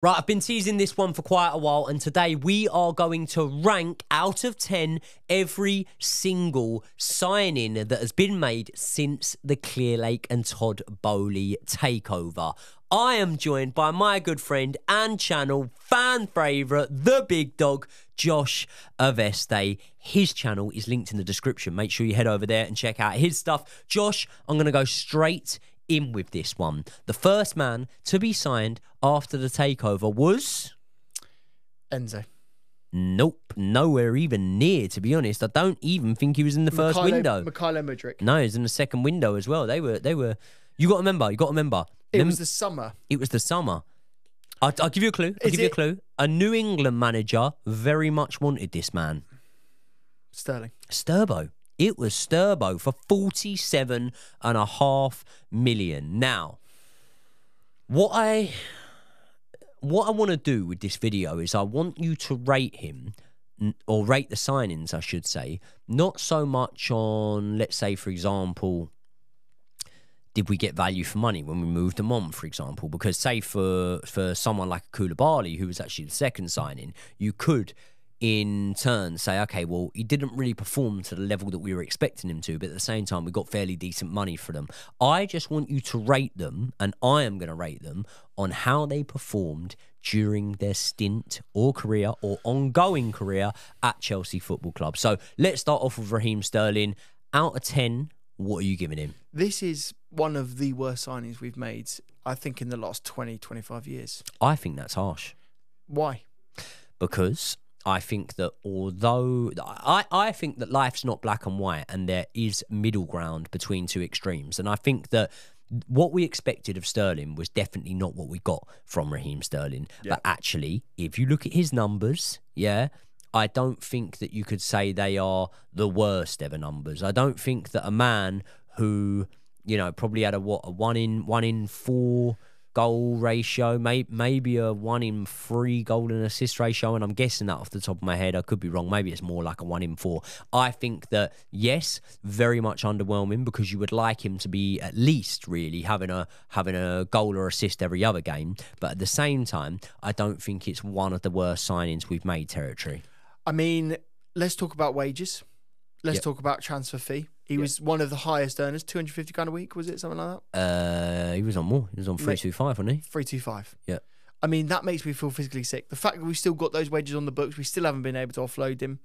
Right, I've been teasing this one for quite a while, and today we are going to rank out of 10 every single signing that has been made since the Clearlake and Todd Boehly takeover. I am joined by my good friend and channel fan favourite, the big dog, Josh Aveste. His channel is linked in the description. Make sure you head over there and check out his stuff. Josh, I'm going to go straight in with this one. The first man to be signed after the takeover was Enzo. Nope, nowhere even near, to be honest. I don't even think he was in the first window. Mikhailo Mudryk. No, he was in the second window as well. They were you got to remember. It was the summer. It was the summer. I'll give you a clue. I'll give you a clue. A New England manager very much wanted this man. Sterling. Sturbo. It was Sturbo for 47.5 million. Now, what I want to do with this video is I want you to rate him, or rate the signings, I should say, not so much on, let's say, for example, did we get value for money when we moved them on, for example? Because say for someone like Koulibaly, who was actually the second signing, you could in turn say, okay, well, he didn't really perform to the level that we were expecting him to, but at the same time, we got fairly decent money for them. I just want you to rate them, and I am going to rate them on how they performed during their stint or career or ongoing career at Chelsea Football Club. So let's start off with Raheem Sterling. Out of 10, what are you giving him? This is one of the worst signings we've made, I think, in the last 20, 25 years. I think that's harsh. Why? Because I think that although I think that life's not black and white and there is middle ground between two extremes, and I think that what we expected of Sterling was definitely not what we got from Raheem Sterling. Yeah. But actually, if you look at his numbers, yeah, I don't think that you could say they are the worst ever numbers. I don't think that a man who, you know, probably had a 1 in 4 goal ratio, maybe a 1 in 3 goal and assist ratio, and I'm guessing that off the top of my head. I could be wrong. Maybe it's more like a 1 in 4. I think that, yes, very much underwhelming, because you would like him to be at least really having a goal or assist every other game. But at the same time, I don't think it's one of the worst signings we've made territory. I mean, let's talk about wages. Let's talk about transfer fee. He was one of the highest earners, £250 a week, was it? Something like that? He was on more. He was on 325, wasn't he? 325. Yeah. I mean, that makes me feel physically sick. The fact that we still got those wages on the books, we still haven't been able to offload him.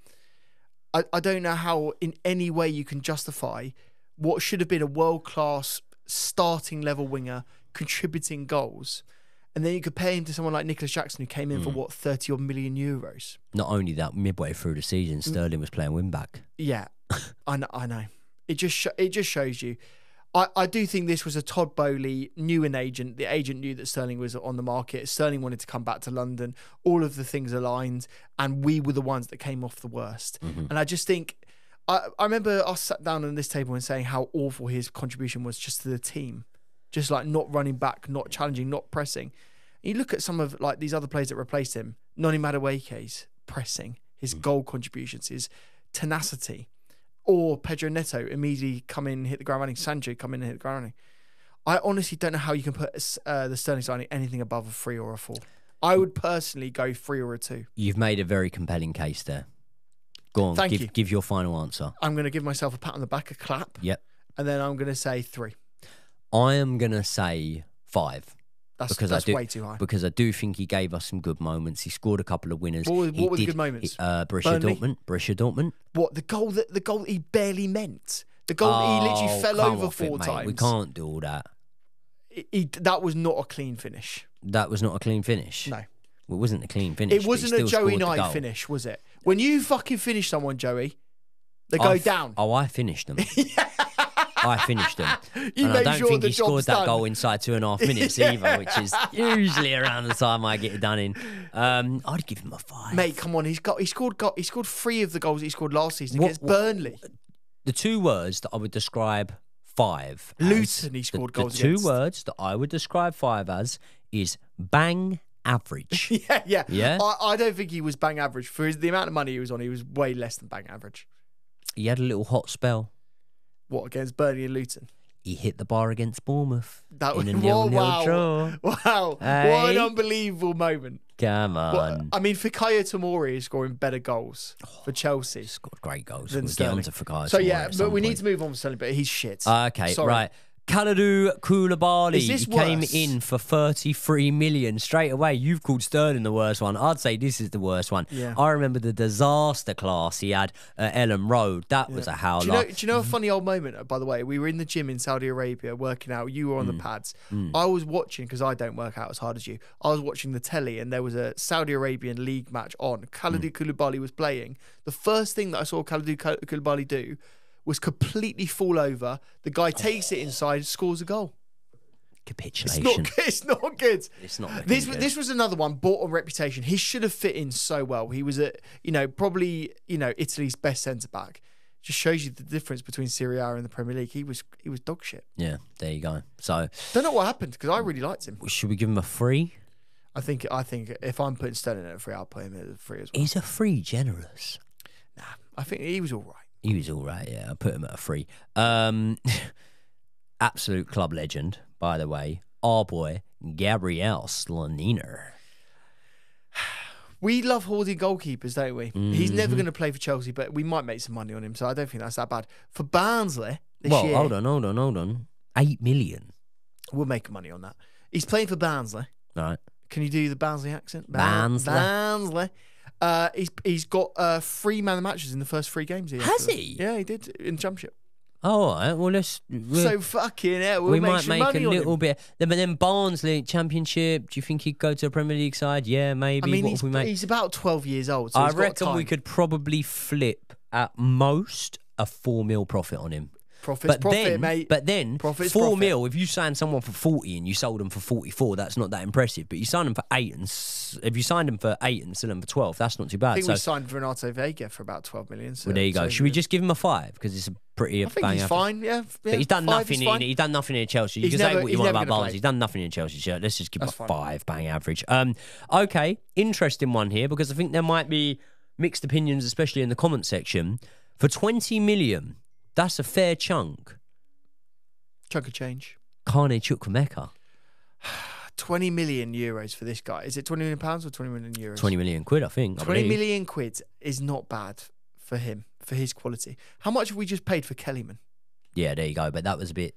I don't know how in any way you can justify what should have been a world-class starting level winger contributing goals, and then you compare him to someone like Nicholas Jackson, who came in for, what, 30-odd million euros. Not only that, midway through the season, Sterling was playing wing-back. Yeah, I know. It just shows you. I do think this was a Todd Boehly, knew an agent. The agent knew that Sterling was on the market. Sterling wanted to come back to London. All of the things aligned, and we were the ones that came off the worst. And I just think, I remember us sat down on this table and saying how awful his contribution was just to the team. Just like not running back, not challenging, not pressing. And you look at some of like these other players that replaced him. Noni Madueke's pressing, his goal contributions, his tenacity. Or Pedro Neto immediately come in, hit the ground running. Sancho come in and hit the ground running. I honestly don't know how you can put the Sterling signing anything above a 3 or a 4. I would personally go 3 or a 2. You've made a very compelling case there. Go on, give your final answer. I'm going to give myself a pat on the back, a clap. Yep. And then I'm going to say 3. I am going to say 5. That's way too high. Because I do think he gave us some good moments. He scored a couple of winners. What were the good moments? Borussia Dortmund. What, the goal that he barely meant? The goal that he literally fell over 4 times. We can't do all that. That was not a clean finish. That was not a clean finish? No. Well, it wasn't a clean finish. It wasn't a Joey Knight finish, was it? When you fucking finish someone, Joey, they go down. Oh, I finished them. Yeah. I finished them. And I don't think he scored that goal inside 2.5 minutes either, which is usually around the time I get it done in. I'd give him a 5. Mate, come on, he scored 3 of the goals he scored last season against Burnley. The 2 words that I would describe 5 as, Luton, he scored goals against. The 2 words that I would describe 5 as is bang average. Yeah. I don't think he was bang average. For the amount of money he was on, he was way less than bang average. He had a little hot spell. What, against Burnley and Luton? he hit the bar against Bournemouth That in a was 0-0 draw. Wow, Hey. what an unbelievable moment. Come on. I mean, Fikayo Tomori is scoring better goals for Chelsea Scored great goals. than We'll get on Sterling. to Fikayo So tomorrow yeah, at but some we need point. to move on from Sterling, but he's shit. Okay, Sorry. right. Kalidou Koulibaly, Is this he came worse? in for 33 million straight away. You've called Sterling the worst one. I'd say this is the worst one. Yeah. I remember the disaster class he had at Ellen Road. That was a howler. Do you know a funny old moment, by the way? We were in the gym in Saudi Arabia working out. You were on the pads. I was watching, because I don't work out as hard as you. I was watching the telly, and there was a Saudi Arabian league match on. Kalidou Koulibaly was playing. The first thing that I saw Kalidou Koulibaly do was completely fall over. The guy takes it inside, scores a goal. Capitulation. It's not good. It's not looking This good. this was another one bought on reputation. He should have fit in so well. He was probably Italy's best centre back. Just shows you the difference between Serie A and the Premier League. He was dog shit. Yeah, there you go. So, Don't know what happened, because I really liked him. should we give him a free? I think if I'm putting Sterling at a free, I'll put him at a free as well. Is a free generous? Nah, I think he was all right. He was all right, yeah. I put him at a free. Absolute club legend, by the way. Our boy, Gabriel Slaniner. We love hoarding goalkeepers, don't we? He's never going to play for Chelsea, but we might make some money on him, so I don't think that's that bad. For Barnsley this year, hold on. 8 million. we'll make money on that. He's playing for Barnsley. All right. Can you do the Barnsley accent? Barnsley. Barnsley. He's got 3 man of the matches in the first 3 games. Has he? Yeah, he did in the Championship. Oh, all right. Well, So fucking hell, we we'll might some make money a on little him. bit. But then Barnsley Championship. Do you think he'd go to a Premier League side? Yeah, maybe. I mean, What if we make? he's about 12 years old. So I he's got reckon we time. could probably flip at most a 4 mil profit on him. Profit, mate. But then, Profit's 4 profit. mil, if you sign someone for 40 and you sold them for 44, that's not that impressive. But you sign them for 8, and if you signed them for 8 and sell them for 12, that's not too bad. I think So, we signed Renato Vega for about 12 million. So well, there you go. so Should we just give him a 5? Because it's a pretty I think bang he's average. fine. Yeah, But he's done 5 nothing is fine. he's done nothing in Chelsea. You He's can say never- what you he's want never about gonna Barnes. play. He's done nothing in Chelsea shirt. Let's just give him a That's fine. 5 bang average. Okay, interesting one here, because I think there might be mixed opinions, especially in the comment section. For 20 million, that's a fair chunk. Chunk of change. Kane Chukwuemeka. 20 million euros for this guy. Is it 20 million pounds or 20 million euros? 20 million quid, I think. 20 million quid is not bad for him, for his quality. How much have we just paid for Kellyman? Yeah, there you go. But that was a bit.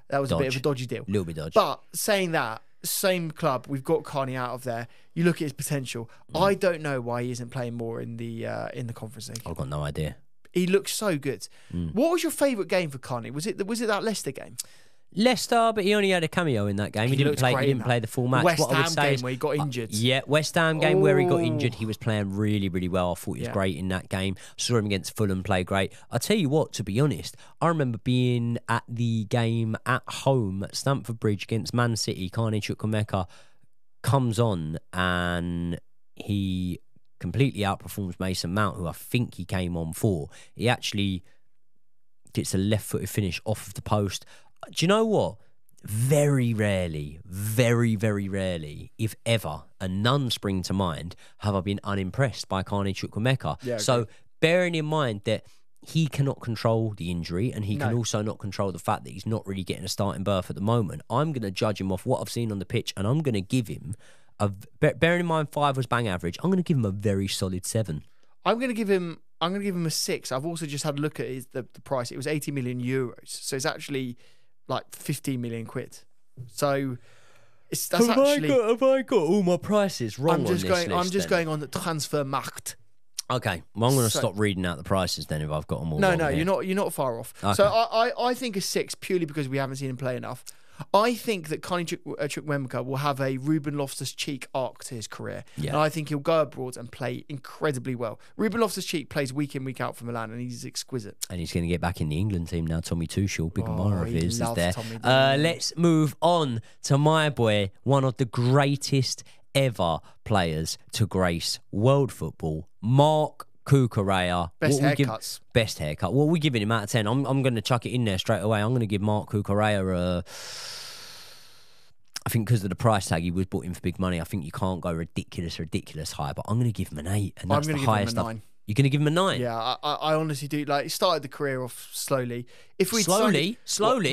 That was a bit of dodge. a dodgy deal. Little bit dodgy. But saying that, same club, we've got Carney out of there. You look at his potential. I don't know why he isn't playing more in the Conference League. I've got no idea. He looks so good. What was your favourite game for Carney? Was it that Leicester game? Leicester, but he only had a cameo in that game. He didn't looked play. great He in didn't that. play the full match. West What I would Ham say game is, where he got injured. Yeah, West Ham game where he got Oh. injured. He was playing really, really well. I thought he was Yeah. great in that game. Saw him against Fulham play great. I tell you what, to be honest, I remember being at the game at home at Stamford Bridge against Man City. Kane Chukwuemeka comes on and he completely outperforms Mason Mount, who I think he came on for. He actually gets a left-footed finish off of the post. Do you know what? Very rarely, very, very rarely, if ever, and none spring to mind, have I been unimpressed by Kane Chukwuemeka. Yeah, so bearing in mind that he cannot control the injury and he can No. also not control the fact that he's not really getting a starting berth at the moment, I'm going to judge him off what I've seen on the pitch, and I'm going to give him, bearing in mind 5 was bang average, I'm going to give him a very solid 7. I'm going to give him a 6. I've also just had a look at the price. It was 80 million euros. So it's actually like 15 million quid. So that's actually. Have I got all my prices wrong I'm just on this going. list, I'm just then? going on the Transfermarkt. Okay, well, I'm going to So- stop reading out the prices then if I've got them all No, wrong no, here. you're not far off. Okay. So I think a 6 purely because we haven't seen him play enough. I think that Kane Chukwuemeka will have a Ruben Loftus-Cheek arc to his career. Yeah. And I think he'll go abroad and play incredibly well. Ruben Loftus-Cheek plays week in, week out for Milan, and he's exquisite. And he's going to get back in the England team now. Tommy Tuchel, big admirer of he his, is loves there. Tommy, doesn't he? Let's move on to my boy, one of the greatest ever players to grace world football, Mark Cucurella. Best What we haircuts. Best haircut. What are we giving him out of 10? I'm going to chuck it in there straight away. I'm going to give Mark Cucurella I think because of the price tag, he was bought in for big money. I think you can't go ridiculous high, but I'm going to give him an 8, and I'm that's the going to give him highest. a 9. You're going to give him a 9? Yeah, I honestly do. Like, he started the career off slowly. If we Slowly?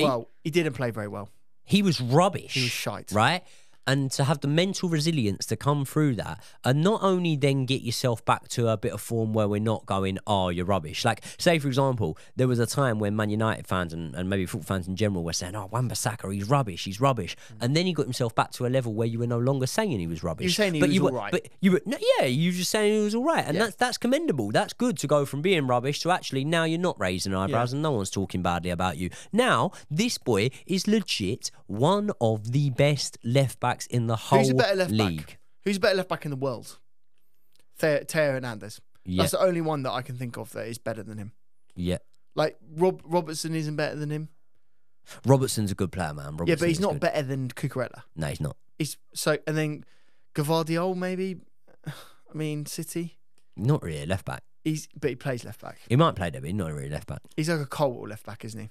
Well, he didn't play very well. He was rubbish. He was shite. Right? And to have the mental resilience to come through that and not only then get yourself back to a bit of form where we're not going, oh, you're rubbish. Like, say, for example, there was a time when Man United fans and maybe football fans in general were saying, oh, Wan-Bissaka, he's rubbish. And then he got himself back to a level where you were no longer saying he was rubbish. You're saying he was all right. But you were, no, yeah, you were just saying he was all right. And that's commendable. That's good to go from being rubbish to actually now you're not raising eyebrows and no one's talking badly about you. Now, this boy is legit one of the best left-backs in the whole better left league. back? Who's a better left back in the world? Theo Hernandez. Yeah. That's the only one that I can think of that is better than him. Yeah. Like, Robertson isn't better than him. Robertson's a good player, man. Yeah, but he's not better than Cucurella. No, he's not. And then Gvardiol, maybe. I mean, City. Not really a left back. But he plays left back. He might play there, but he's not really left back. He's like a Colwell left back, isn't he?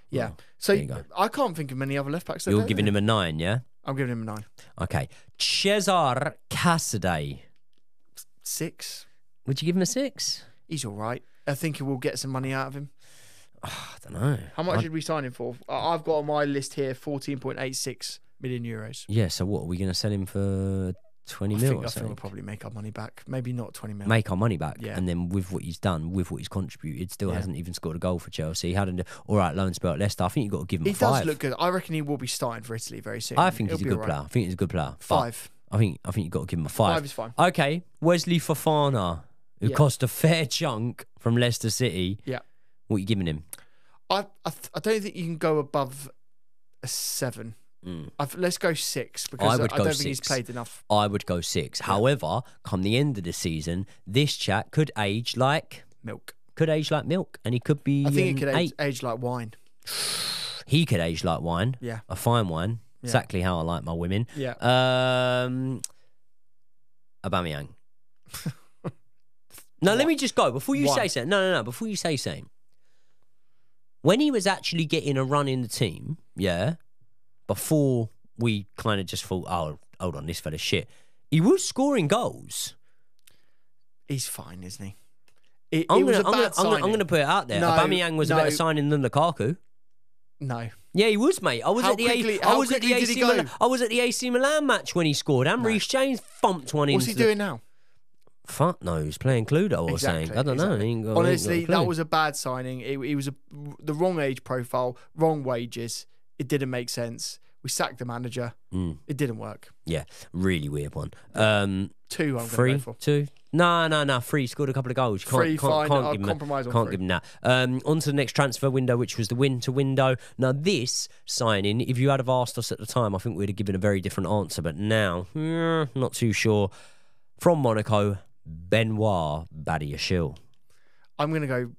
Yeah. Well, so there you go. I can't think of many other left backs. You're giving him a 9, yeah? I'm giving him a 9. Okay. Cesar Casadei. 6. Would you give him a 6? He's all right. I think we'll get some money out of him. Oh, I don't know. How much did we sign him for? I've got on my list here 14.86 million euros. Yeah, so what? Are we going to sell him for 20 mil or I think something? we'll probably make our money back. Maybe not 20 mil. Make our money back. Yeah. And then with what he's done, with what he's contributed, still hasn't even scored a goal for Chelsea. He had an all right loan spell at Leicester. I think you've got to give him a 5. He does look good. I reckon he will be starting for Italy very soon. I think he's a good player. I think he's a good player. 5. I think you've got to give him a 5. 5 is fine. Okay, Wesley Fofana, who cost a fair chunk from Leicester City. Yeah. What are you giving him? I don't think you can go above a 7. Let's go 6 because I don't think he's played enough. I would go 6. Yeah. However, come the end of the season, this chap could age like milk. And he could be. I think he could age like wine. He could age like wine. Yeah, a fine wine. Yeah. Exactly how I like my women. Yeah. Aubameyang. No, let me just go before you say something. No. Before you say something. When he was actually getting a run in the team, before we kind of just thought, oh, hold on, this fella's shit. He was scoring goals. He's fine, isn't he? I'm going to put it out there. Aubameyang was a better signing than Lukaku. No. Yeah, he was, mate. I was at the AC Milan match when he scored. And Reece James thumped one in. What's he doing now? Fuck knows, playing Cluedo or something. I don't know. Honestly, that was a bad signing. He was the wrong age profile, wrong wages. It didn't make sense. We sacked the manager. It didn't work. Yeah, really weird one. 2, I'm going to go for. 2? No. 3. Scored a couple of goals. Fine. I'll compromise on 3. Can't give him that. On to the next transfer window, which was the winter window. Now, this signing, if you had have asked us at the time, I think we'd have given a very different answer. But now, not too sure. From Monaco, Benoit Badiashile. I'm going to go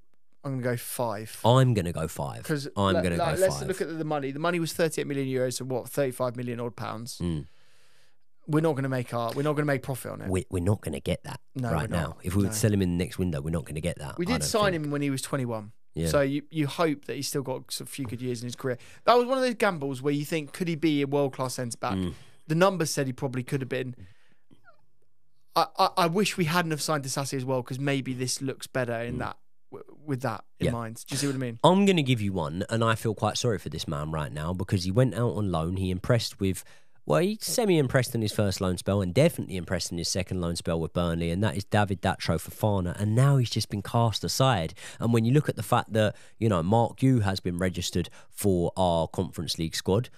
5. I'm going to go 5. Because let's look at the money. The money was 38 million euros, so what? 35 million odd pounds. We're not going to make profit on it. We're not going to get that now. If we would sell him in the next window, we're not going to get that. We did sign him when he was 21. Yeah. So you hope that he's still got a few good years in his career. That was one of those gambles where you think, could he be a world-class centre-back? The numbers said he probably could have been. I wish we hadn't have signed Disasi as well, because maybe this looks better in that with that in mind. Do you see what I mean? I'm going to give you one, and I feel quite sorry for this man right now because he went out on loan. He impressed with, he semi-impressed in his first loan spell and definitely impressed in his second loan spell with Burnley, and that is David Datro Fofana, and now he's just been cast aside. And when you look at the fact that, Mark Yu has been registered for our Conference League squad,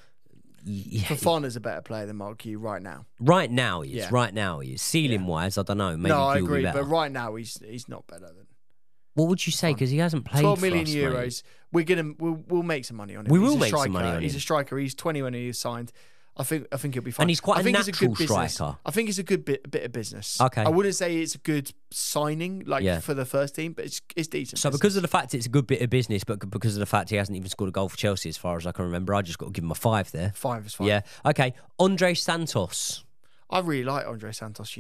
Fofana's a better player than Mark Yu right now. Right now he is. Yeah. Right now he is. Ceiling-wise, I don't know. Maybe I agree, be but right now he's not better than. What would you say? Because he hasn't played 12 million for euros. us, We'll make some money on him. We will make some money on him. He's a striker. He's 20 when he signed. I think he'll be fine. And he's quite a natural striker. striker. I think it's a good bit of business. Okay. I wouldn't say it's a good signing for the first team, but it's decent. So because of the fact it's a good bit of business, but because of the fact he hasn't even scored a goal for Chelsea as far as I can remember, I just got to give him a 5 there. 5 is fine. Yeah. Okay. Andre Santos. I really like Andre Santos,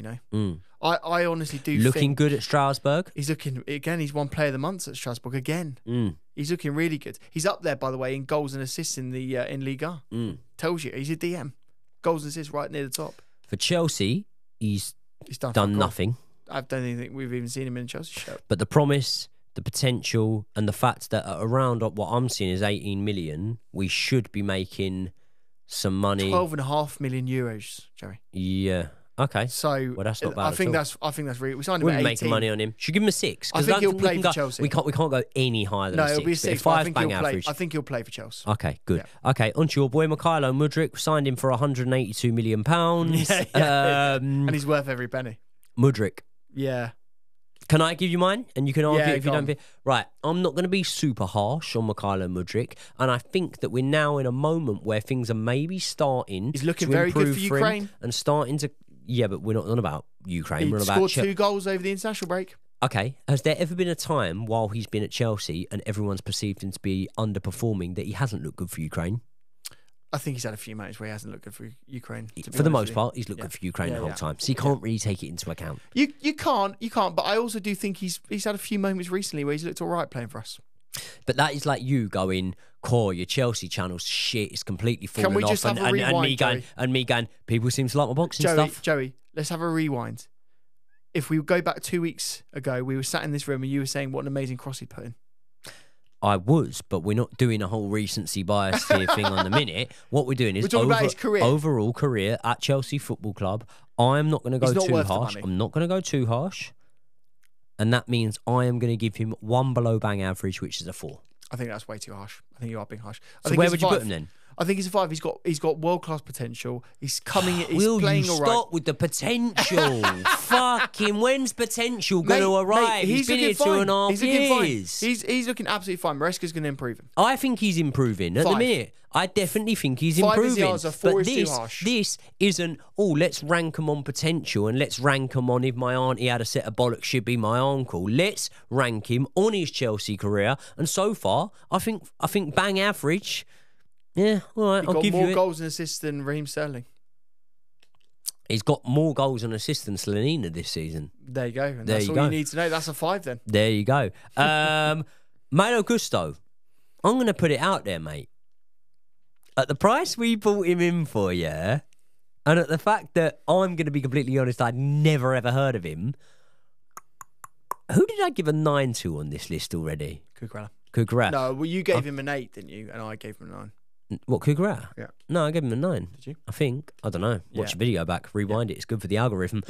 I honestly do looking good at Strasbourg. He's looking, again, he's one player of the month at Strasbourg again. He's looking really good. He's up there, by the way, in goals and assists in the in Liga. Tells you, he's a DM. Goals and assists right near the top. For Chelsea, he's done nothing. I don't even think we've even seen him in a Chelsea shirt. But the promise, the potential, and the fact that at around what I'm seeing is 18 million, we should be making some money. 12.5 million euros, Joey. Yeah. Okay. So well, that's not bad. I think that's really. We signed him We're at 18. making money on him. Should give him a 6. I think he'll play for Chelsea. We can't go any higher than a 6. No, it'll be a 6. Five bang average. I think he'll play for Chelsea. Okay, good. Yeah. Okay, on to your boy Mykhailo Mudryk. We signed him for £182 million. And he's worth every penny. Mudryk. Yeah. Can I give you mine? And you can argue if you go don't. Right, I'm not going to be super harsh on Mykhailo Mudryk, and I think that we're now in a moment where things are maybe starting. He's looking to very good improve for Ukraine, him and starting to. Yeah, but we're not on about Ukraine. He we're on scored about 2 goals over the international break. Okay, has there ever been a time while he's been at Chelsea and everyone's perceived him to be underperforming that he hasn't looked good for Ukraine? I think he's had a few matches where he hasn't looked good for Ukraine. For the most part, he's looked good for Ukraine the whole time. So you can't really take it into account. You can't. But I also do think he's had a few moments recently where he's looked all right playing for us. But that is like you going, core, your Chelsea channel's shit, it's completely fallen Can we off. just have a rewind, and me going, people seem to like my boxing stuff. Joey, let's have a rewind. If we go back 2 weeks ago, we were sat in this room and you were saying what an amazing cross he put in. I was, but we're not doing a whole recency bias here thing on the minute. What we're doing is we're talking about his career. Overall career at Chelsea Football Club. I'm not going to go too harsh. I'm not going to go too harsh. And that means I am going to give him 1 below bang average, which is a 4. I think that's way too harsh. I think you are being harsh. So where would you put him then? I think he's a 5. He's got world class potential. He's coming. He's Will playing you all right. stop with the potential? Fucking when's potential going to arrive? He's been here 2.5 years. He's looking absolutely fine. Maresca's going to improve him. I think he's improving at the minute. I definitely think he's 5 improving. is the answer. 4 but is too harsh. This isn't, let's rank him on potential and let's rank him on if my auntie had a set of bollocks, she'd be my uncle. Let's rank him on his Chelsea career. And so far, I think bang average. Yeah, all right, I'll give you it. He's got more goals and assists than Raheem Sterling. He's got more goals and assists than Slanina this season. There you go. And that's all you need to know. That's a 5 then. There you go. Malo Gusto. I'm going to put it out there, mate. At the price we bought him in for, yeah, and at the fact that I'm going to be completely honest, I'd never ever heard of him. Who did I give a 9 to on this list already? Cucurella. No, well, you gave him an 8, didn't you? And I gave him a 9. What, Cucurella? Yeah. No, I gave him a 9. Did you? I think. I don't know. Watch the video back. Rewind it. It's good for the algorithm.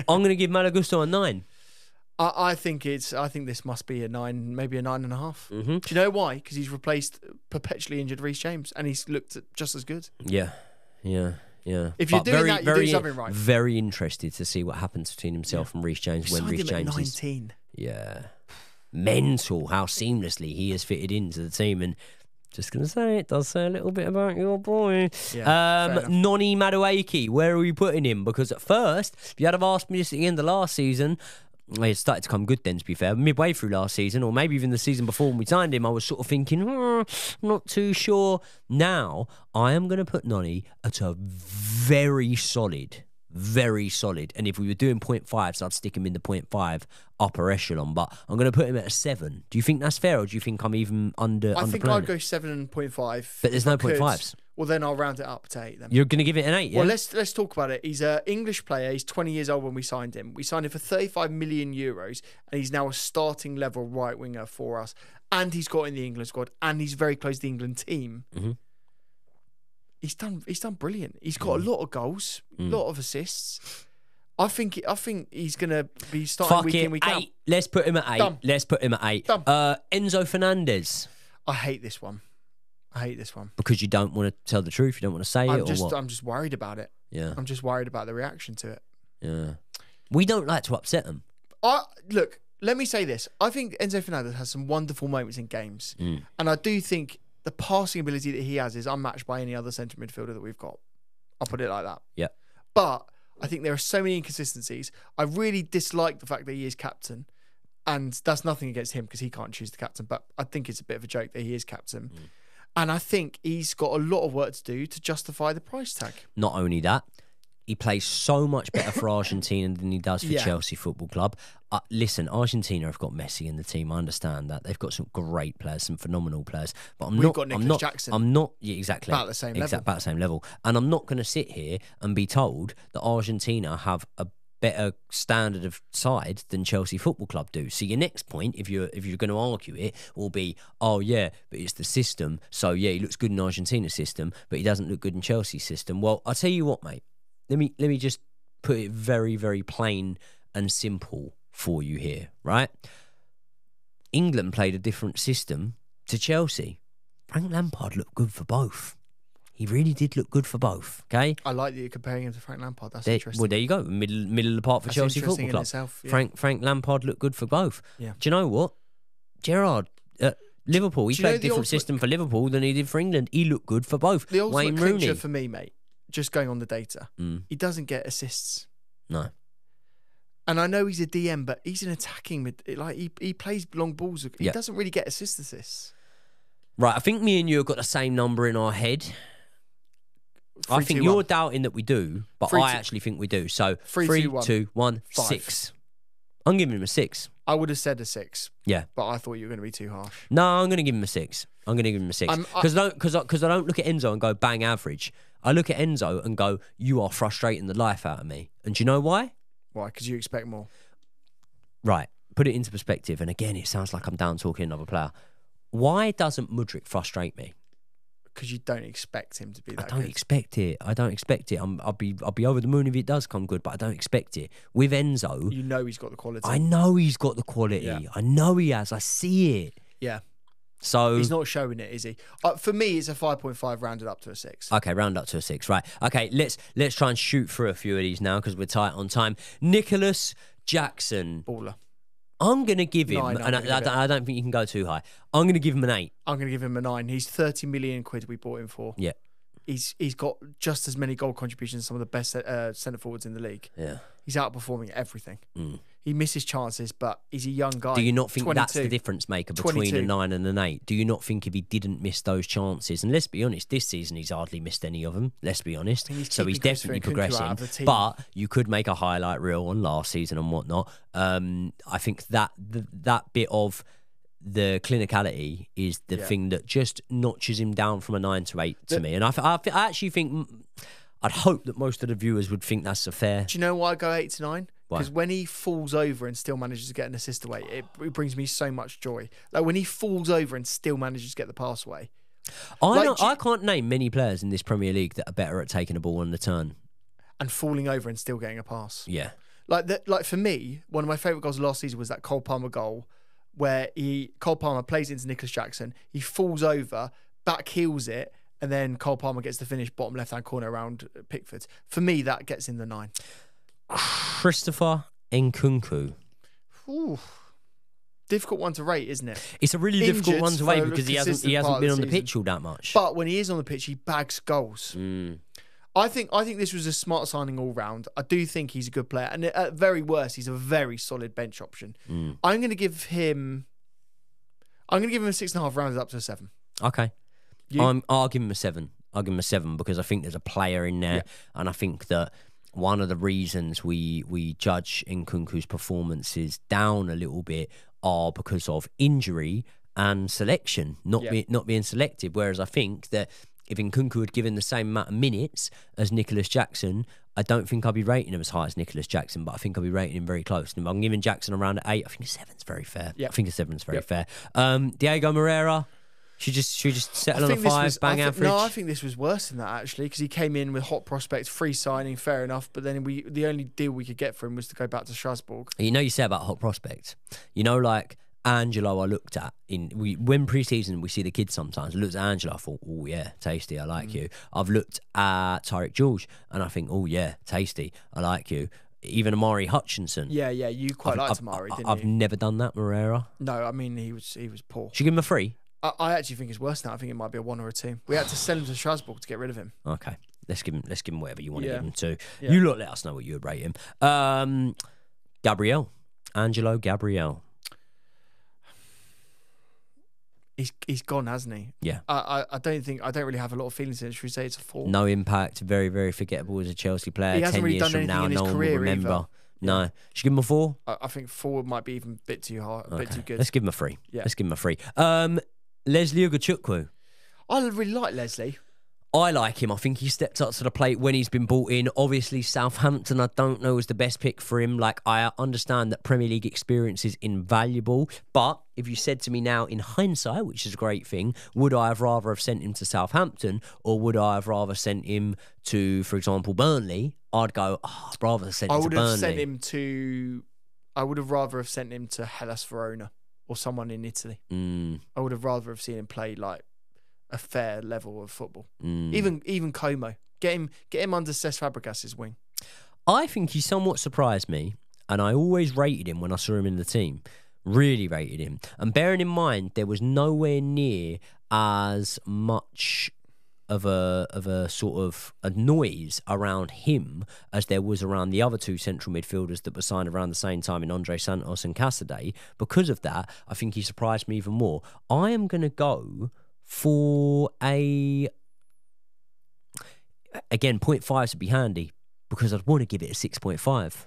I'm going to give Malo Gusto a 9. I think this must be a 9, maybe a 9.5. Mm-hmm. Do you know why? Because he's replaced perpetually injured Reece James, and he's looked just as good. Yeah. If you're doing that, you're doing something right. Very interested to see what happens between himself and Reece James when Reece James is 19. Yeah. Mental how seamlessly he has fitted into the team. And just going to say, it does say a little bit about your boy. Yeah, Noni Madueke, where are we putting him? Because at first, if you had have asked me this at the end of last season, it started to come good then, to be fair. Midway through last season, or maybe even the season before when we signed him, I was sort of thinking, not too sure. Now, I am going to put Noni at a very solid. And if we were doing 0.5s, I'd stick him in the 0.5 upper echelon. But I'm going to put him at a 7. Do you think that's fair, or do you think I'm even under? I think I'd go 7.5. But there's no 0.5s. Well, then I'll round it up to 8. Then you're going to give it an 8. Yeah? Well, let's talk about it. He's an English player. He's 20 years old when we signed him. We signed him for 35 million euros, and he's now a starting level right winger for us. And he's got in the England squad, and he's very close to the England team. Mm-hmm. He's done brilliant. He's got a lot of goals, a lot of assists. I think he's gonna be starting week in, week out. Let's put him at 8. Done. Let's put him at 8. Enzo Fernandez. I hate this one. Because you don't want to tell the truth. You don't want to say it, or what? I'm just worried about it. Yeah. I'm just worried about the reaction to it. Yeah. We don't like to upset them. Look, let me say this. I think Enzo Fernandez has some wonderful moments in games, and I do think the passing ability that he has is unmatched by any other centre midfielder that we've got. I'll put it like that. Yeah. But I think there are so many inconsistencies. I really dislike the fact that he is captain. And that's nothing against him because he can't choose the captain. But I think it's a bit of a joke that he is captain. And I think he's got a lot of work to do to justify the price tag. Not only that, he plays so much better for Argentina than he does for Chelsea Football Club. Listen, Argentina have got Messi in the team. I understand that. They've got some great players, some phenomenal players. But We've got Nicholas Jackson. I'm not exactly about the same level. About the same level. And I'm not going to sit here and be told that Argentina have better standard of side than Chelsea Football Club do. So your next point, if you're going to argue it, will be, oh yeah, but it's the system. So yeah, he looks good in Argentina's system, but he doesn't look good in Chelsea's system. Well, I'll tell you what, mate. Let me just put it very, very plain and simple for you here, right? England played a different system to Chelsea. Frank Lampard looked good for both. He really did look good for both, okay? I like that you're comparing him to Frank Lampard. That's interesting. Well, there you go. Middle of the park for That's Chelsea interesting Football in Club. itself, yeah. Frank Lampard looked good for both. Yeah. Do you know what? Gerrard at Liverpool, he Do you know played a the different ultimate- system for Liverpool than he did for England. He looked good for both. The ultimate Wayne Rooney. clincher for me, mate, just going on the data, he doesn't get assists. No. And I know he's a DM, but he's an attacking mid. Like he plays long balls. He doesn't really get assists. Right, I think me and you have got the same number in our head. I 3, think 2, you're 1. doubting that we do, but 3, I 2. actually think we do. So 3, 3, 2, 1. 2, 1, 5. 6. I'm giving him a 6. I would have said a 6. Yeah. But I thought you were going to be too harsh. No, I'm going to give him a 6. I'm going to give him a 6. Because I don't look at Enzo and go, bang, average. I look at Enzo and go, you are frustrating the life out of me. And do you know why? Why? Because you expect more. Right. Put it into perspective. And again, it sounds like I'm down talking another player. Why doesn't Mudryk frustrate me? Because you don't expect him to be that I don't good. expect it. I don't expect it. I'll be over the moon if it does come good, but I don't expect it. With Enzo, You know he's got the quality. I know he's got the quality. Yeah. I know he has. I see it. Yeah. So He's not showing it, is he? For me, it's a 5.5 rounded up to a 6. okay, round up to a 6. Right. Okay, let's try and shoot through a few of these now because we're tight on time. Nicholas Jackson. Baller. I'm going to give him, 9, and I'm gonna give I don't think you can go too high. I'm going to give him an 8. I'm going to give him a 9. He's 30 million quid we bought him for. Yeah. He's got just as many goal contributions as some of the best centre forwards in the league. Yeah. He's outperforming everything. He misses chances, but he's a young guy. Do you not think that's the 22. difference maker between 22. a 9 and an 8? Do you not think if he didn't miss those chances, and let's be honest, this season he's hardly missed any of them, let's be honest. So he's keeping definitely Christopher Nkunku out progressing. of the team. But you could make a highlight reel on last season and whatnot. I think that that bit of the clinicality is the thing that just notches him down from a 9 to 8 to me. And I actually think, I'd hope that most of the viewers would think that's a fair. Do you know why I go 8 to 9? Why? Because when he falls over and still manages to get an assist away, it brings me so much joy. Like when he falls over and still manages to get the pass away. I can't name many players in this Premier League that are better at taking a ball on the turn. And falling over and still getting a pass. Yeah. Like for me, one of my favourite goals last season was that Cole Palmer goal where Cole Palmer plays into Nicholas Jackson. He falls over, back heels it, and then Cole Palmer gets the finish bottom left-hand corner around Pickford. For me, that gets in the 9. Christopher Nkunku. Ooh. Difficult one to rate, isn't it? It's a really difficult one to for rate a because he hasn't consistent part been of on the season. pitch all that much. But when he is on the pitch, he bags goals. I think this was a smart signing all round. I do think he's a good player, and at very worst, he's a very solid bench option. I'm going to give him a 6.5 rounded up to a 7. Okay. You? I'll give him a 7. I'll give him a 7 because I think there's a player in there, and I think that one of the reasons we judge Nkunku's performances down a little bit are because of injury and selection, not being selected. Whereas I think that if Nkunku had given the same amount of minutes as Nicholas Jackson, I don't think I'd be rating him as high as Nicholas Jackson, but I think I'll be rating him very close. And if I'm giving Jackson around at 8, I think a 7's very fair. Yep. I think a 7's very fair. Diego Moreira, should just settle on a 5, bang average? No, I think this was worse than that, actually, because he came in with hot prospects, free signing, fair enough, but then the only deal we could get for him was to go back to Strasbourg. You know, you say about hot prospects. You know, like Angelo, I looked at when pre-season we see the kids sometimes. I looked at Angelo, I thought, oh yeah, tasty, I like you. I've looked at Tyreek George and I think, oh yeah, tasty, I like you. Even Amari Hutchinson. Yeah, you quite liked Amari, didn't you? I've never done that, Moreira. No, I mean he was poor. Should we give him a 3? I actually think it's worse now. I think it might be a 1 or a 2. We had to sell him to Strasbourg to get rid of him. Okay, let's give him whatever you want to Yeah. give him to. Yeah. You lot let us know what you would rate him. Angelo Gabriel. He's gone, hasn't he? Yeah. I don't really have a lot of feelings in it. Should we say it's a 4? No impact. Very, very forgettable as a Chelsea player. He hasn't 10 really years done from anything now, in his no one will career remember. either. No. Should we give him a 4? I think 4 might be even a bit too high, a bit too good. Let's give him a 3. Yeah. Let's give him a 3. Leslie Ugachukwu. I really like Leslie. I like him. I think he stepped up to the plate when he's been brought in. Obviously, Southampton, I don't know, is the best pick for him. Like, I understand that Premier League experience is invaluable. But if you said to me now, in hindsight, which is a great thing, would I have rather have sent him to Southampton or would I have rather sent him to, for example, Burnley? I'd go, I'd rather have sent him to Burnley. I would have rather have sent him to Hellas Verona or someone in Italy. I would have rather have seen him play like a fair level of football. Even Como. Get him under Cesc Fabregas's wing. I think he somewhat surprised me, and I always rated him when I saw him in the team. Really rated him. And bearing in mind, there was nowhere near as much of a sort of a noise around him as there was around the other two central midfielders that were signed around the same time in Andre Santos and Casadei. Because of that, I think he surprised me even more. I am going to go for again, 0.5 would be handy because I'd want to give it a 6.5.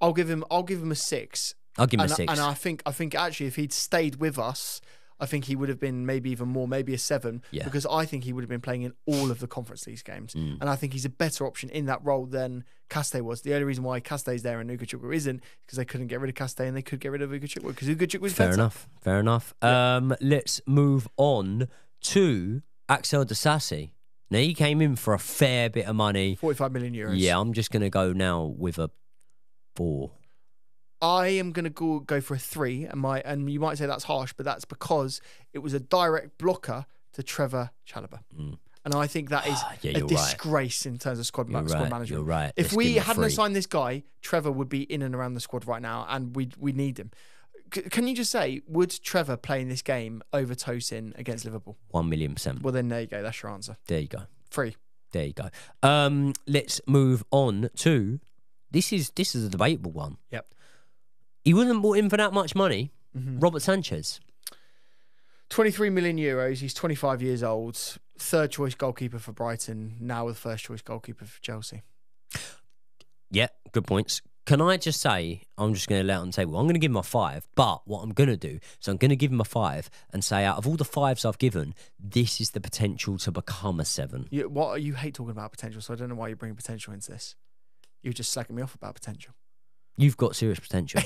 I'll give him a 6. I'll give him a 6. And I think actually if he'd stayed with us, I think he would have been maybe even more, maybe a 7, because I think he would have been playing in all of the Conference League games. And I think he's a better option in that role than Caste was. The only reason why Caste's there and Ugachukwu isn't because they couldn't get rid of Caste and they could get rid of Ugachukwu because Ugachukwu was better. Fair enough. Yeah. Let's move on to Axel Disasi. Now, he came in for a fair bit of money. 45 million euros. Yeah, I'm just going to go now with a 4. I am going to go for a 3, and you might say that's harsh, but that's because it was a direct blocker to Trevor Chalobah. And I think that is a disgrace in terms of squad management. You're right. If we hadn't signed this guy, Trevor would be in and around the squad right now, and we need him. Can you just say, would Trevor play in this game over Tosin against Liverpool? 1,000,000%. Well, then there you go. That's your answer. There you go. 3. There you go. Let's move on to this is a debatable one. Yep. He wasn't bought in for that much money. Robert Sanchez. 23 million euros. He's 25 years old. Third choice goalkeeper for Brighton. Now with first choice goalkeeper for Chelsea. Yeah, good points. Can I just say, I'm just going to lay it on the table. I'm going to give him a 5, but what I'm going to do is I'm going to give him a 5 and say out of all the 5s I've given, this is the potential to become a 7. You hate talking about potential, so I don't know why you're bringing potential into this. You're just slacking me off about potential. You've got serious potential.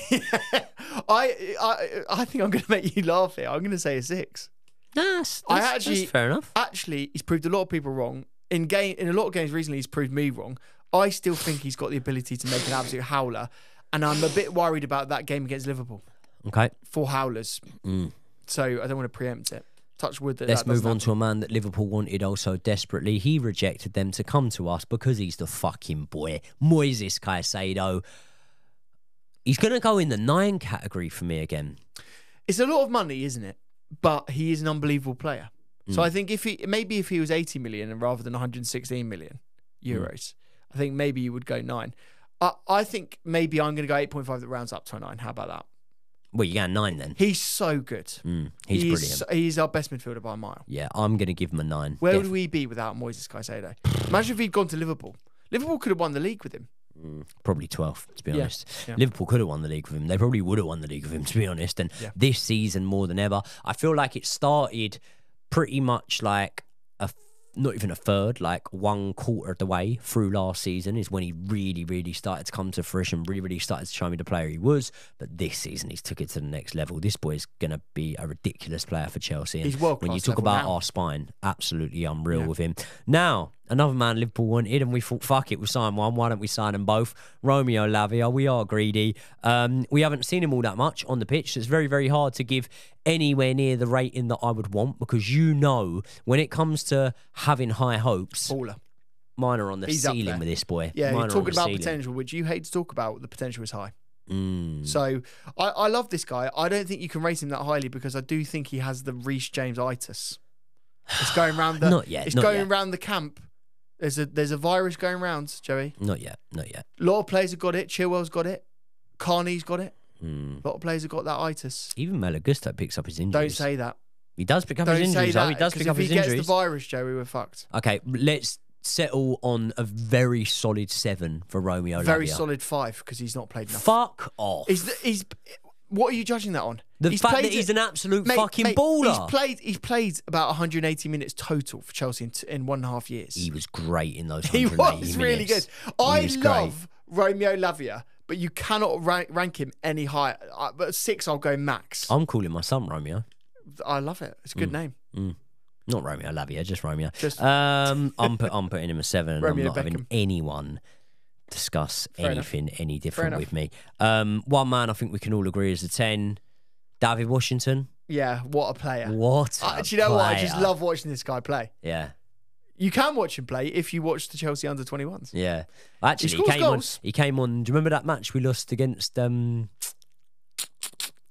I think I'm going to make you laugh here. I'm going to say a 6. That's fair enough. Actually, he's proved a lot of people wrong. In a lot of games recently, he's proved me wrong. I still think he's got the ability to make an absolute howler, and I'm a bit worried about that game against Liverpool. Okay. 4 howlers. So I don't want to preempt it. Touch wood. Let's move on to a man that Liverpool wanted also desperately. He rejected them to come to us because he's the fucking boy. Moises Caicedo. He's going to go in the 9 category for me again. It's a lot of money, isn't it? But he is an unbelievable player. So I think if he was 80 million and rather than 116 million euros, I think maybe you would go 9. I think maybe I'm going to go 8.5 that rounds up to a 9. How about that? Well, you got 9 then. He's so good. He's brilliant. He's our best midfielder by a mile. Yeah, I'm going to give him a 9. Where would we be without Moises Caicedo? Imagine if he'd gone to Liverpool. Liverpool could have won the league with him. Probably 12th, to be honest. Yeah. Liverpool could have won the league with him. They probably would have won the league with him, to be honest. And this season, more than ever, I feel like it started pretty much like not even a third, like 1/4 of the way through last season is when he really, really started to come to fruition, really started to show me the player he was. But this season, he's took it to the next level. This boy's going to be a ridiculous player for Chelsea. And he's world class. When you talk about our spine, absolutely unreal with him. Now, another man Liverpool wanted, and we thought, fuck it, we'll sign one. Why don't we sign them both? Romeo Lavia, we are greedy. We haven't seen him all that much on the pitch, so it's very, very hard to give anywhere near the rating that I would want because when it comes to having high hopes, baller. Mine are on the ceiling with this boy. Yeah, mine you're talking about potential, which you hate to talk about. The potential is high. So I love this guy. I don't think you can rate him that highly because I do think he has the Reece James-itis. It's going around the around the camp. There's a virus going around, Joey. Not yet. A lot of players have got it. Chilwell's got it. Carney's got it. A lot of players have got that itis. Even Malagusto picks up his injuries. Don't say that. He does pick up his injuries. He does pick up his injuries. If he gets the virus, Joey, we're fucked. Okay, let's settle on a very solid 7 for Romeo Lavia. Very solid 5 because he's not played enough. Fuck off. What are you judging that on? The fact that he's an absolute fucking baller. He's played about 180 minutes total for Chelsea in 1.5 years. He was great in those 180 He was really good. I love great. Romeo Lavia, but you cannot rank him any higher. But 6, I'll go max. I'm calling my son Romeo. I love it. It's a good name. Not Romeo Lavia, just Romeo. I'm putting him a 7, and I'm not having anyone discuss anything any different with me. One man I think we can all agree is a 10. David Washington. Yeah, what a player. What do you know what? I just love watching this guy play. Yeah. You can watch him play if you watch the Chelsea under-21s. Yeah. Actually, he came on. Do you remember that match we lost against... I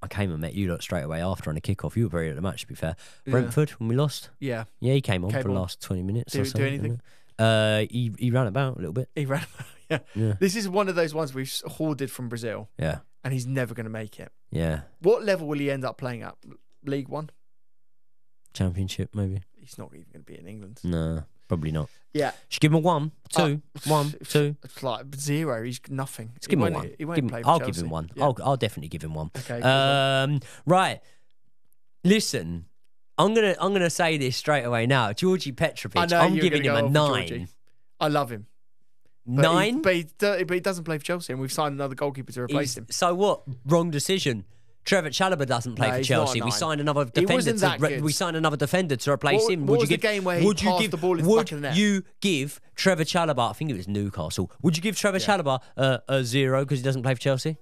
came and met you lot straight away after on a kickoff. You were very at the match, to be fair. Brentford, when we lost. Yeah. Yeah, he came on for the last 20 minutes. Did he do anything? He ran about a little bit. He ran about, yeah. This is one of those ones we've hoarded from Brazil. Yeah. And he's never going to make it. Yeah. What level will he end up playing at? League One? Championship, maybe. He's not even going to be in England. No, probably not. Yeah. Should give him a 1, 2, 1, 2. It's like 0. He's nothing. Let's give him a 1. He won't play for I'll Chelsea. give him 1. Yeah. I'll definitely give him 1. Okay. Right. Listen, I'm gonna say this straight away now. Georgie Petrovic, I'm giving him a 9. I love him. 9? But he doesn't play for Chelsea, and we've signed another goalkeeper to replace him. So what? Wrong decision. Trevor Chalobah doesn't play for Chelsea. We signed another defender. We signed another defender to replace him. What was the game where he passed the ball in the back of the net? Would you give Trevor Chalobah? I think it was Newcastle. Would you give Trevor Chalobah a 0 because he doesn't play for Chelsea?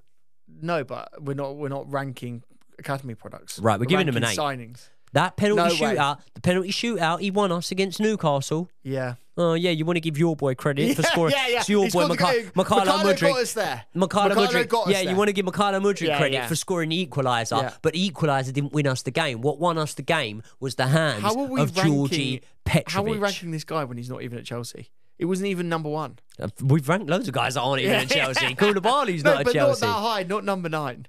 No, but we're not ranking academy products. Right, we're giving him an 8. Signings. That penalty shootout, he won us against Newcastle. Yeah. Oh, yeah, you want to give your boy credit for scoring. Yeah. It's your boy, Mykhailo Mudryk. got us there. Mykhailo Mudryk. Yeah, you want to give Mykhailo Mudryk credit for scoring the equaliser, but the equaliser didn't win us the game. What won us the game was the hands of Georgie Petrovic. How are we ranking this guy when he's not even at Chelsea? It wasn't even number 1. We've ranked loads of guys that aren't even at Chelsea. Koulibaly's not at Chelsea. Not that high, not number 9.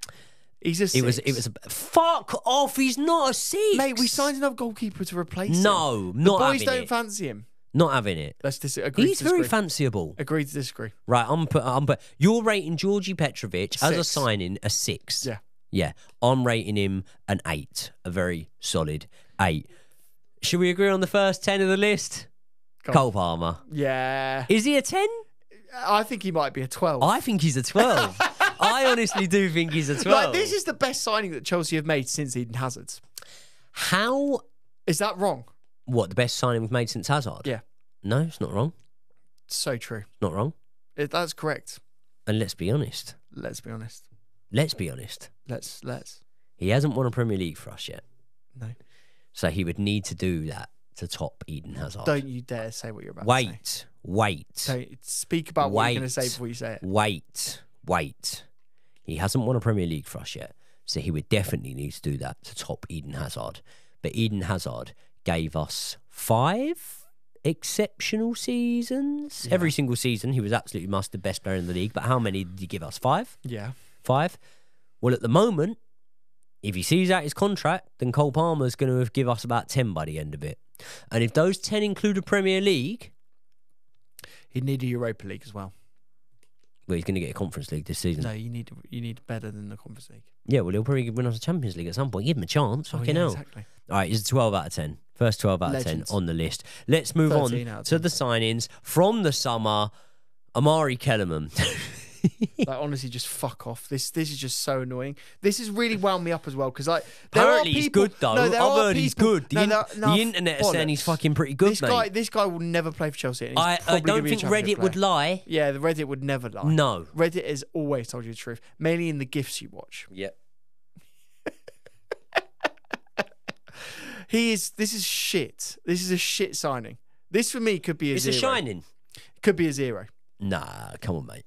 He's a 6. It was fuck off. He's not a 6. Mate, we signed another goalkeeper to replace him. No, not having it. The boys don't fancy him. Not having it. Let's agree. He's very fanciable. Agree to disagree. Right, you're rating Georgie Petrovic as a signing a 6. Yeah. Yeah. I'm rating him an 8. A very solid 8. Should we agree on the first 10 of the list? Cole Palmer. Yeah. Is he a 10? I think he might be a 12. I think he's a 12. I honestly do think he's a 12. Like, this is the best signing that Chelsea have made since Eden Hazard. How? Is that wrong? What, the best signing we've made since Hazard? Yeah. No, it's not wrong. So true. Not wrong. That's correct. And let's be honest. Let's be honest. Let's be honest. Let's. He hasn't won a Premier League for us yet. No. So he would need to do that to top Eden Hazard. Don't you dare say what you're about to say. Wait. Don't speak about what you're going to say before you say it. Wait. He hasn't won a Premier League for us yet. So he would definitely need to do that to top Eden Hazard. But Eden Hazard gave us 5 exceptional seasons. Yeah. Every single season, he was absolutely the best player in the league. But how many did he give us? 5? Yeah. 5? Well, at the moment, if he sees out his contract, then Cole Palmer's going to give us about 10 by the end of it. And if those 10 include a Premier League... He'd need a Europa League as well. Well, he's going to get a Conference League this season. No, you need better than the Conference League. Yeah, well, he'll probably win us a Champions League at some point. Give him a chance. Fucking hell. Exactly. All right, he's a 12 out of 10. First 12 out of 10 on the list. Let's move on to the signings from the summer. Amari Kellerman. Like, honestly, just fuck off. This is just so annoying. This has really wound me up as well because, like, apparently he's good though. I've heard he's good. The internet is saying he's fucking pretty good. This guy will never play for Chelsea. And I don't think Reddit would lie. Yeah, the Reddit would never lie. No, Reddit has always told you the truth, mainly in the GIFs you watch. Yep. This is shit. This is a shit signing. This for me could be a 0. It's a shining. Could be a 0. Nah, come on, mate.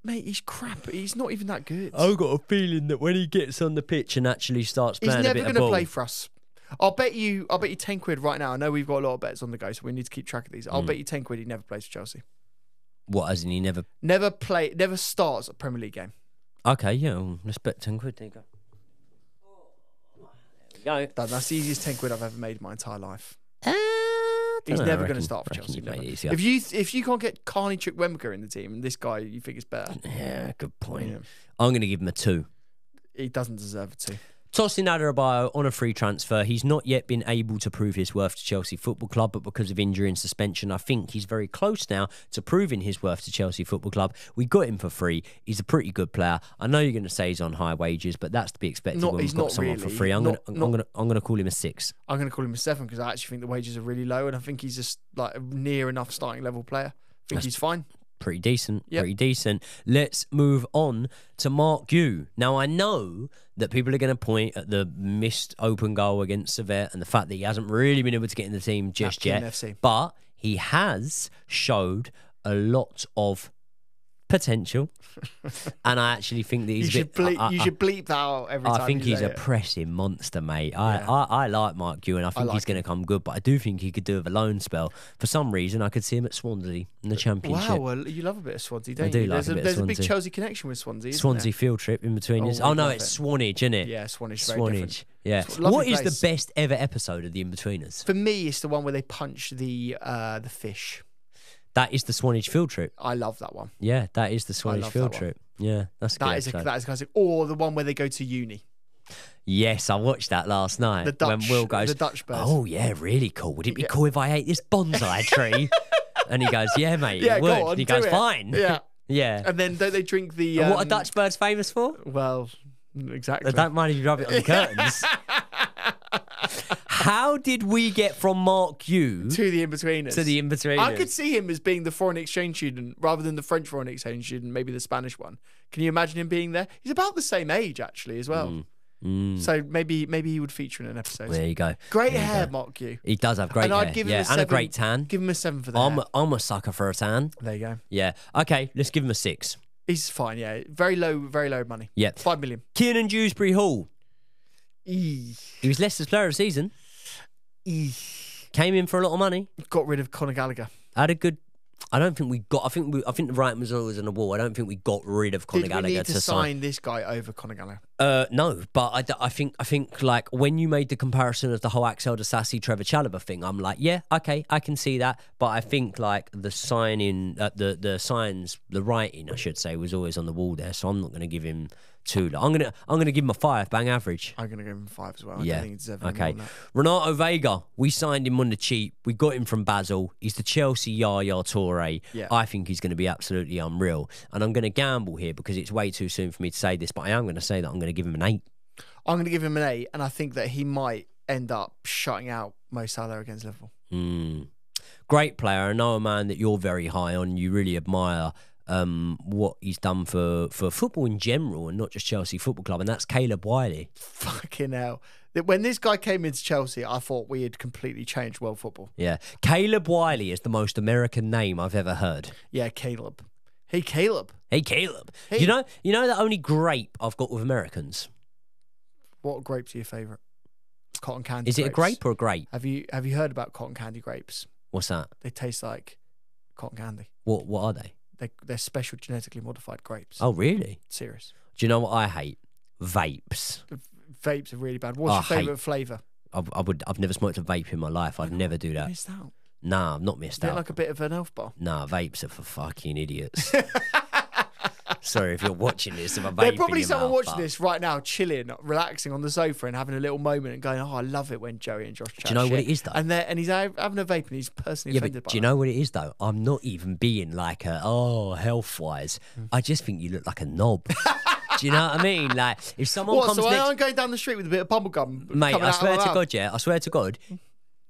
Mate, he's crap. He's not even that good. I've got a feeling that when he gets on the pitch and actually starts playing a bit of ball... He's never going to play for us. I'll bet you 10 quid right now. I know we've got a lot of bets on the go, so we need to keep track of these. I'll bet you 10 quid he never plays for Chelsea. What, as in he never... Never starts a Premier League game. Okay, yeah, well, let's bet 10 quid. There you go. There we go. That's the easiest 10 quid I've ever made in my entire life. He's never going to start for Chelsea. If you can't get Carney Chukwuemeka in the team, and this guy you think is better. Yeah, good point. Yeah. I'm going to give him a 2. he doesn't deserve it to. Tosin Adarabioyo on a free transfer. He's not yet been able to prove his worth to Chelsea Football Club, but because of injury and suspension, I think he's very close now to proving his worth to Chelsea Football Club. We got him for free. He's a pretty good player. I know you're going to say he's on high wages, but that's to be expected when we've got someone for free. I'm going to call him a 6. I'm going to call him a 7 because I actually think the wages are really low, and I think he's just like a near enough starting level player. I think he's fine. Pretty decent. Yep. Pretty decent. Let's move on to Mark Yu. Now, I know that people are going to point at the missed open goal against Servette and the fact that he hasn't really been able to get in the team just yet. FC. But he has showed a lot of potential. And I actually think that he's you should bleep that out every time. I think he's a it. pressing monster, mate. I like Mark Yu, and I think he's going to come good, but I do think he could do with a loan spell. For some reason, I could see him at Swansea in the Championship. Wow, well, you love a bit of Swansea, don't you? I do like a bit of Swansea. There's a big Chelsea connection with Swansea, Swansea field trip in between us. Oh, no, it's Swanage, isn't it? Yeah, Swanage. Very different. Yeah. What is the best ever episode of The In-Betweeners? For me, it's the one where they punch the fish. That is the Swanage field trip. I love that one. Yeah, that is the Swanage field trip. Yeah, that's a good episode. That is classic. Or the one where they go to uni. Yes, I watched that last night. When Will goes, the Dutch bird. Oh, yeah, really cool. Would it be cool if I ate this bonsai tree? And he goes, yeah, mate, it would. Go on, and he goes, fine. Yeah. Yeah. And then don't they drink the... And what are Dutch birds famous for? Well, exactly. I don't mind if you rub it on the curtains. How did we get from Mark Yu to the In-Betweeners? I could see him as being the foreign exchange student rather than the French foreign exchange student, maybe the Spanish one. Can you imagine him being there? He's about the same age, actually, as well. So maybe he would feature in an episode. There you go. Great hair, Mark Yu. He does have great hair. I'd give him a 7, and a great tan. Give him a 7 for that. I'm a sucker for a tan. There you go. Yeah. Okay, let's give him a 6. He's fine, yeah. Very low money. Yeah. 5 million. Kiernan Dewsbury Hall. He was Leicester's player of the season. Came in for a lot of money. Got rid of Conor Gallagher. Had a good... I think the writing was always on the wall. I don't think we got rid of Conor Gallagher. Did we need to sign this guy over Conor Gallagher? No, but I think like when you made the comparison of the whole Axel Disasi Trevor Chalobah thing, I'm like, yeah, okay, I can see that. But I think like the signing, the writing, I should say, was always on the wall there. So I'm not going to give him 2. I'm gonna give him a 5, bang average. I'm gonna give him 5 as well. Yeah. I don't think he deserves Okay. more than that. Renato Vega, we signed him on the cheap. We got him from Basel. He's the Chelsea Yaya Toure. Yeah. I think he's going to be absolutely unreal. And I'm going to gamble here because it's way too soon for me to say this, but I am going to say that I'm going to give him an 8. I'm going to give him an 8, and I think that he might end up shutting out Mo Salah against Liverpool. Great player. I know a man that you're very high on. You really admire what he's done for football in general and not just Chelsea Football Club, and that's Caleb Wiley. Fucking hell. When this guy came into Chelsea, I thought we had completely changed world football. Yeah. Caleb Wiley is the most American name I've ever heard. Yeah, Caleb. Hey, Caleb. Hey, Caleb. Hey. You know the only grape I've got with Americans? What grapes are your favourite? Cotton candy Is it grapes. a grape or a grape? Have you heard about cotton candy grapes? What's that? They taste like cotton candy. What are they? They're special genetically modified grapes. Oh, really? Serious. Do you know what I hate? Vapes. Vapes are really bad. What's your favourite flavour? I've never smoked a vape in my life. I'd never do that. You missed out. Nah, I'm not missed out. Like a bit of an elf bar. Nah, vapes are for fucking idiots. Sorry if you're watching this. If a vape There's probably in your someone mouth, watching this right now, chilling, relaxing on the sofa and having a little moment and going, "Oh, I love it when Joey and Josh chat." Do you know shit. what it is though? And he's having a vape and he's personally offended by do you know what it is though? I'm not even being like health wise. I just think you look like a knob. Do you know what I mean? Like if someone comes so next, I'm going down the street with a bit of bubble gum, mate. I swear to God, I swear to God.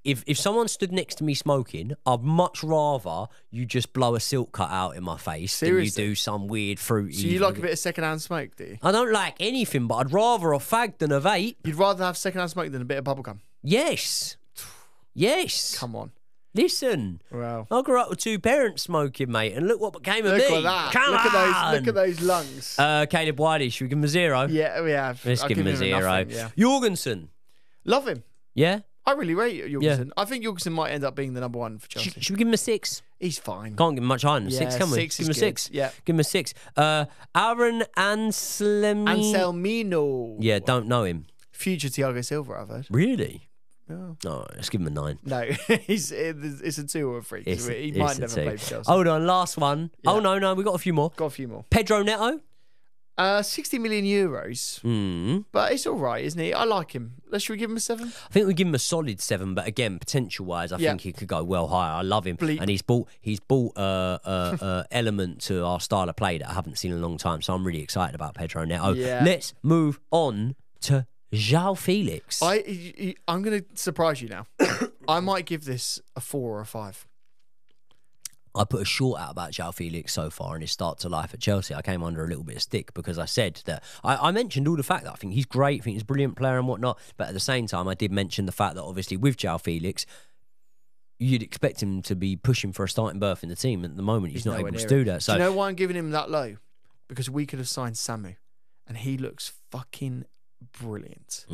If someone stood next to me smoking, I'd much rather you just blow a silk cut out in my face than you do some weird fruity. So you like a bit of secondhand smoke, do you? I don't like anything, but I'd rather a fag than a vape. You'd rather have secondhand smoke than a bit of bubble gum? Yes. Yes. Come on. Listen. Wow. I grew up with 2 parents smoking, mate, and look what became of Look me. at that. Come on. Look at those lungs. Caleb Wiley, should we give him a 0? Yeah, we have. Let's give him a 0. Nothing, yeah. Jorgensen. Love him. Yeah? I really rate Jorgensen. Yeah. I think Jorgensen might end up being the number 1 for Chelsea. Should we give him a 6? He's fine. Can't give him much higher than a 6, can we? 6 give him a 6. Yeah. Give him a 6. Aaron Anselmino. Yeah, don't know him. Future Thiago Silva, I've heard. Really? No. No, let's give him a 9. No, it's a 2 or a 3. He might never play for Chelsea. Hold on, last one. Yeah. Oh, no, we got a few more. Got a few more. Pedro Neto. €60 million. But it's all right, isn't he? I like him. Should we give him a 7? I think we give him a solid 7, but again, potential-wise, I think he could go well higher. I love him, and he's brought element to our style of play that I haven't seen in a long time. So I'm really excited about Pedro Neto. Yeah. Let's move on to João Felix. I'm going to surprise you now. I might give this a 4 or a 5. I put a short out about João Felix so far in his start to life at Chelsea. I came under a little bit of stick because I said that I mentioned all the fact that I think he's great, I think he's a brilliant player and whatnot. But at the same time, I did mention the fact that obviously with João Felix, you'd expect him to be pushing for a starting berth in the team. At the moment, he's not able to do that. So, do you know why I'm giving him that low? Because we could have signed Samu, and he looks fucking brilliant.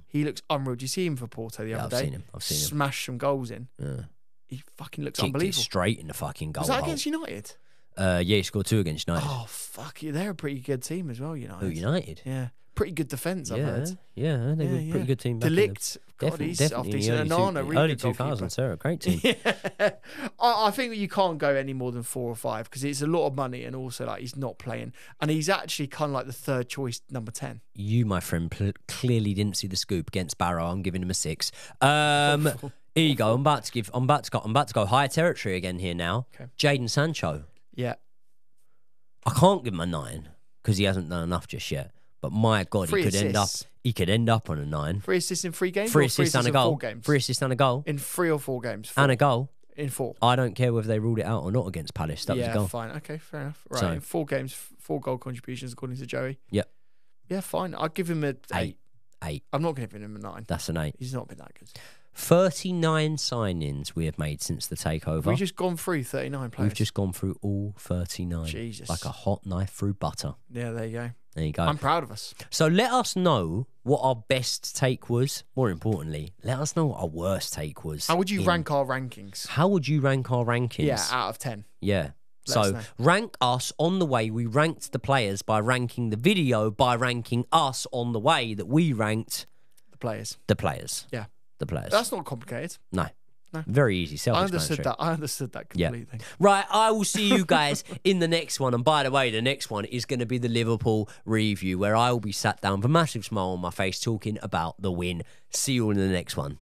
He looks unreal. Do you see him for Porto the other day? I've seen him. Smashed some goals in. Yeah. He fucking looks Kicked unbelievable. It straight in the fucking goal. Was that hole. against United? Yeah, he scored 2 against United. Oh, fuck you. They're a pretty good team as well, United. Who, United? Yeah. Pretty good defence, I've heard. Yeah, they were a pretty good team back Delict, God, he's definitely half-decent. Onana, really early good 2000s, they're a great team. Yeah. I think you can't go any more than 4 or 5 because it's a lot of money and also like he's not playing. And he's actually kind of like the third choice number 10. You, my friend, clearly didn't see the scoop against Barrow. I'm giving him a 6. Here you go. I'm about to go higher territory again here now. Okay. Jadon Sancho. Yeah. I can't give him a 9 because he hasn't done enough just yet. But my God, he could end up on a 9. 3 assists in 3 games. 3 assists and a goal. 4 games? 3 assists and a goal. In 3 or 4 games. 4. And a goal. In 4. I don't care whether they ruled it out or not against Palace. That was a goal. Yeah, fine. Okay, fair enough. Right, So, in 4 games, 4 goal contributions according to Joey. Yep. Yeah, fine. I'll give him a 8. 8. I'm not giving him a 9. That's an 8. He's not been that good. 39 signings we have made since the takeover. We've just gone through 39 players. We've just gone through all 39. Jesus. Like a hot knife through butter. Yeah, there you go. There you go. I'm proud of us. So let us know what our best take was. More importantly, let us know what our worst take was. How would you rank our rankings? How would you rank our rankings? Yeah, out of 10. Yeah. Let us So know. rank us on the way we ranked the players by ranking the video by ranking us on the way that we ranked The players. the players. Yeah. The players. That's not complicated. No. No. Very easy. I understood Self-explanatory. that. I understood that completely. Right, I will see you guys in the next one. And by the way, the next one is going to be the Liverpool review, where I will be sat down with a massive smile on my face talking about the win. See you all in the next one.